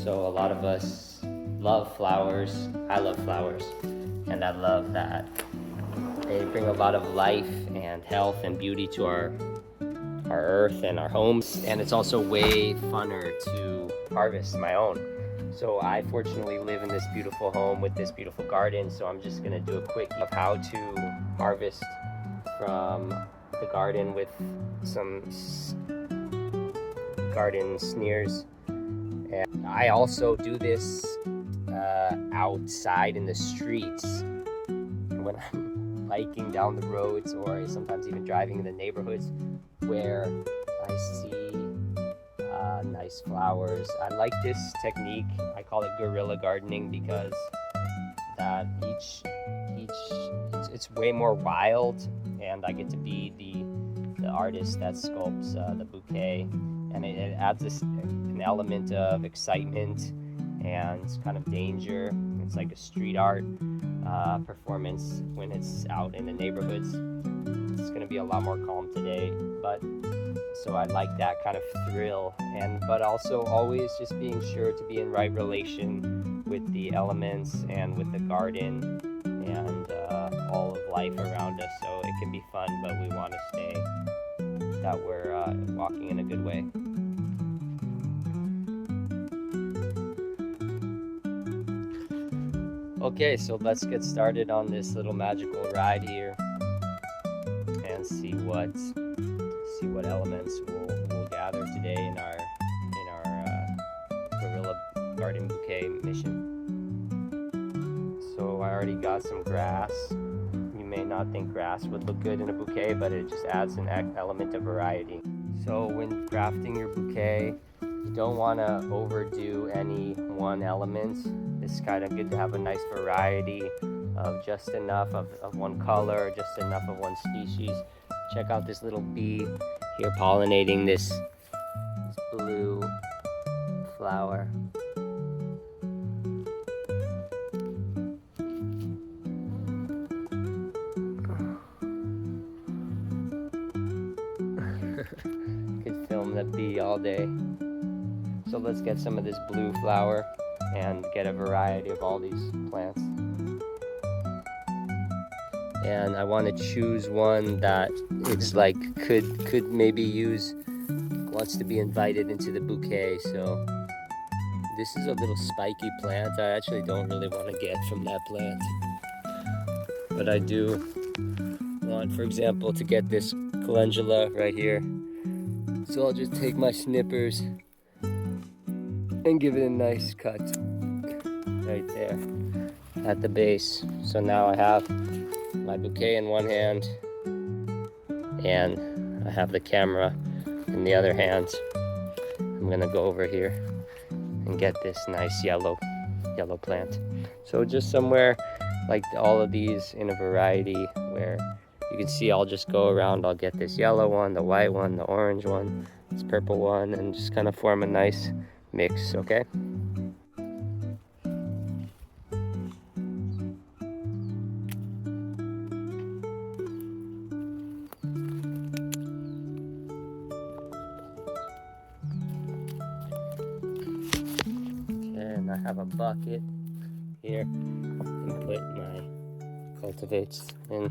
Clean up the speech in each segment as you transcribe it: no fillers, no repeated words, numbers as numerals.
So a lot of us love flowers. I love flowers, and I love that they bring a lot of life and health and beauty to our earth and our homes. And it's also way funner to harvest my own. So I fortunately live in this beautiful home with this beautiful garden. So I'm just gonna do a quick of how to harvest from the garden with some garden snares. And I also do this outside in the streets when I'm biking down the roads, or sometimes even driving in the neighborhoods where I see nice flowers. I like this technique. I call it guerrilla gardening because that it's way more wild, and I get to be the artist that sculpts the bouquet, and it adds an element of excitement and kind of danger. It's like a street art performance when it's out in the neighborhoods. It's going to be a lot more calm today, but so I like that kind of thrill, but also always just being sure to be in right relation with the elements and with the garden and all of life around us. So it can be fun, but we want to stay that we're walking in a good way. Okay, so let's get started on this little magical ride here and see what elements we'll gather today in our guerrilla garden bouquet mission. So I already got some grass. You may not think grass would look good in a bouquet, but it just adds an element of variety. So when crafting your bouquet, you don't want to overdo any one element. It's kind of good to have a nice variety of just enough of one color, just enough of one species. Check out this little bee here pollinating this blue flower. Could film the bee all day. So let's get some of this blue flower and get a variety of all these plants. And I want to choose one that is like could maybe wants to be invited into the bouquet. So this is a little spiky plant. I actually don't really want to get from that plant, but I do want, for example, to get this calendula right here. So I'll just take my snippers and give it a nice cut right there at the base. So now I have my bouquet in one hand and I have the camera in the other hand. I'm gonna go over here and get this nice yellow plant. So just somewhere like all of these in a variety where you can see, I'll just go around. I'll get this yellow one, the white one, the orange one, this purple one, and just kind of form a nice mix, okay? And I have a bucket here and put my cultivates in.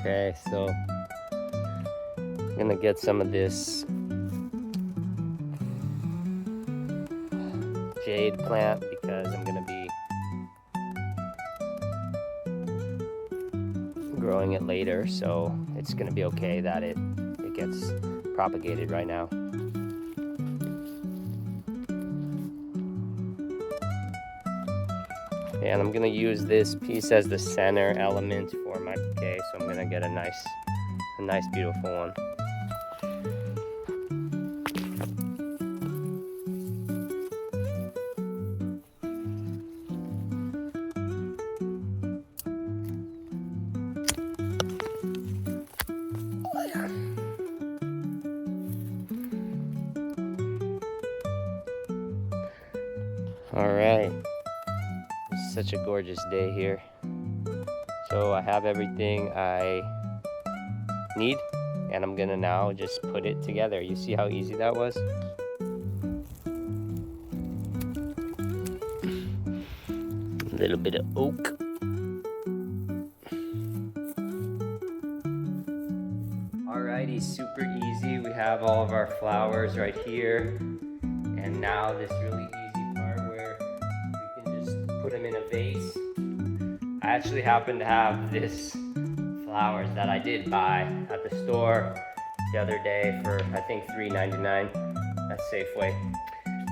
Okay, so I'm gonna get some of this jade plant because I'm gonna be growing it later, so it's gonna be okay that it gets propagated right now. And I'm gonna use this piece as the center element for my bouquet, so I'm gonna get a nice beautiful one. All right, it's such a gorgeous day here. So I have everything I need, and I'm gonna now just put it together. You see how easy that was? A little bit of oak. Alrighty, super easy. We have all of our flowers right here. And now this really easy part where we can just put them in a vase. I actually happen to have this flowers that I did buy at the store the other day for I think $3.99 at Safeway.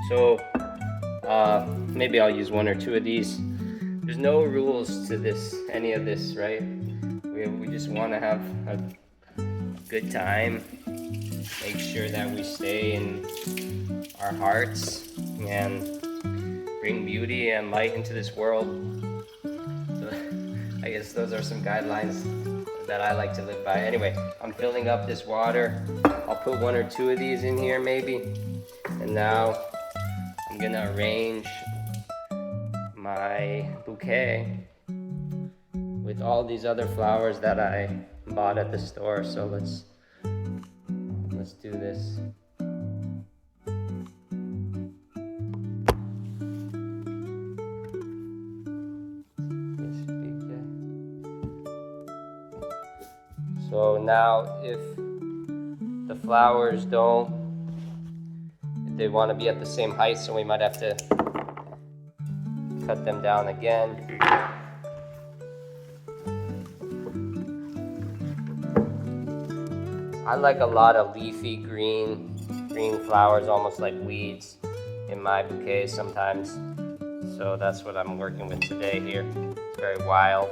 So maybe I'll use one or two of these. There's no rules to this, any of this, right? We just want to have a good time, make sure that we stay in our hearts and bring beauty and light into this world. So I guess those are some guidelines that I like to live by. Anyway, I'm filling up this water. I'll put one or two of these in here maybe. And now I'm gonna arrange my bouquet with all these other flowers that I bought at the store. So let's do this. So now if the flowers if they want to be at the same height, so we might have to cut them down again. I like a lot of leafy green flowers, almost like weeds in my bouquets sometimes. So that's what I'm working with today here. It's very wild.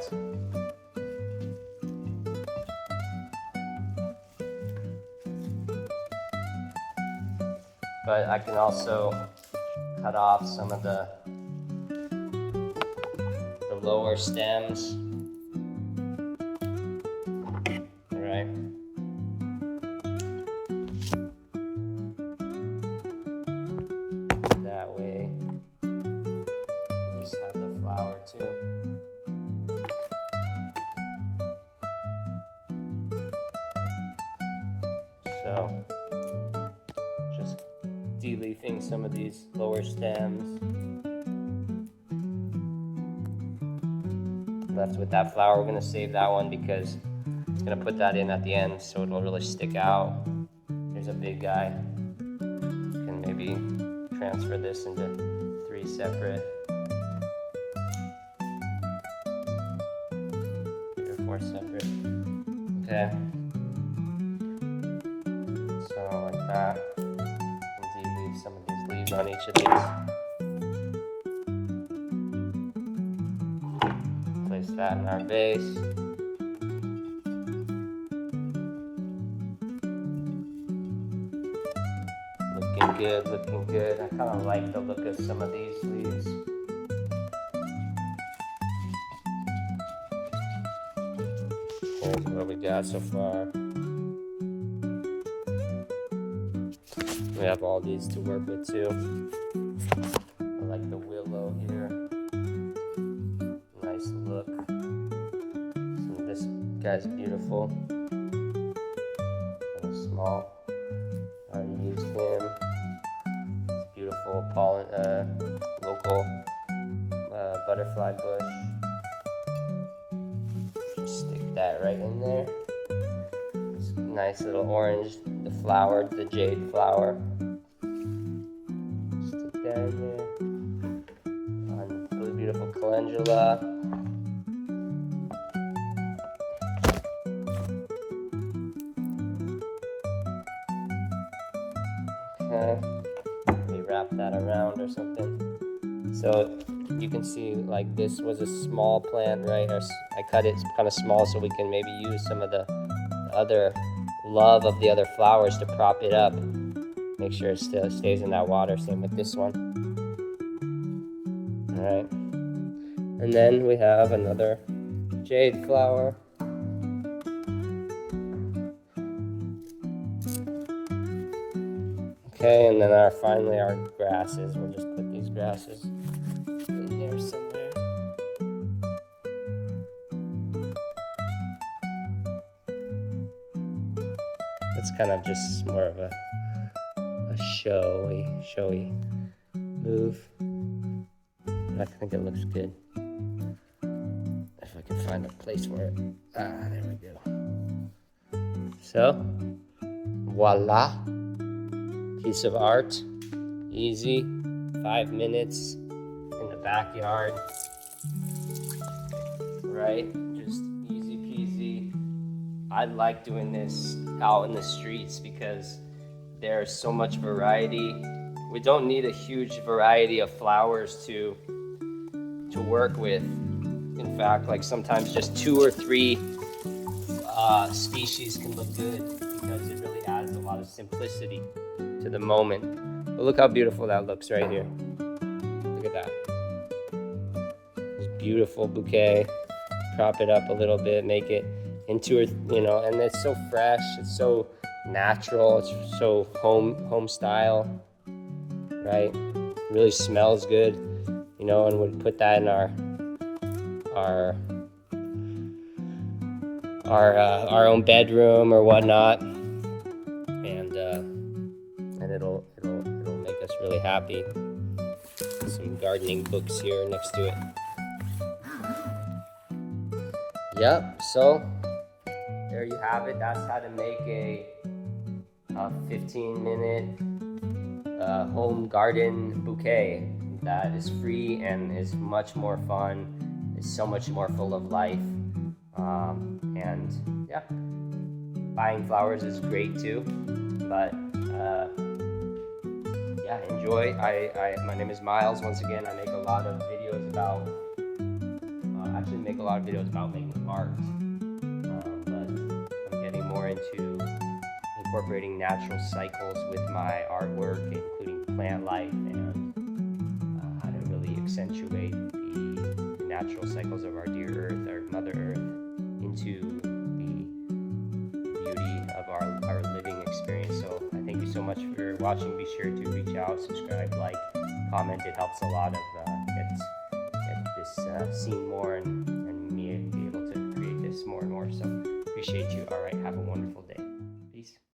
But I can also cut off some of the lower stems. All right. That way, we just have the flower too. So, just de-leafing some of these lower stems. Left with that flower. We're gonna save that one because it's gonna put that in at the end so it will really stick out. Here's a big guy. Can maybe transfer this into 3 separate, 3 or 4 separate. Okay. So like that. And de-leave some of these leaves on each of these. Place that in our vase. Looking good, looking good. I kind of like the look of some of these leaves. Here's what we got so far. We have all these to work with too. I like the willow here. Nice look. So this guy's beautiful. A little small. I already used him. It's beautiful local butterfly bush. Just stick that right in there. nice little orange, the flower, the jade flower. Stick that in there. On really beautiful calendula. Okay, maybe wrap that around or something. So you can see, like, this was a small plant, right? I cut it kind of small so we can maybe use some of the other love of the other flowers to prop it up. Make sure it still stays in that water. Same with this one. All right. And then we have another jade flower. Okay, and then finally our grasses. We'll just put these grasses in there somewhere. It's kind of just more of a showy move. I think it looks good. If I can find a place for it. There we go. So, voila. Piece of art. Easy. 5 minutes in the backyard. Right? Just easy peasy. I like doing this out in the streets because there's so much variety. We don't need a huge variety of flowers to work with. In fact, like sometimes just 2 or 3 species can look good because it really adds a lot of simplicity to the moment. But look how beautiful that looks right here. Look at that. This beautiful bouquet. Prop it up a little bit, make it into and it's so fresh, it's so natural, it's so home style, right? Really smells good, and we'd put that in our own bedroom or whatnot, and it'll make us really happy. Some gardening books here next to it. Yep, so there you have it. That's how to make a 15-minute home garden bouquet that is free and is much more fun, is so much more full of life. And yeah, buying flowers is great too, but yeah, enjoy. My name is Miles. Once again, I make a lot of videos about making art, but I'm getting more into incorporating natural cycles with my artwork, including plant life and how to really accentuate the natural cycles of our dear Earth, our Mother Earth, into the beauty of our living experience. So I thank you so much for watching. Be sure to reach out, subscribe, like, comment. It helps a lot of get this seen more and me be able to create this more and more. So appreciate you. All right, have a wonderful day.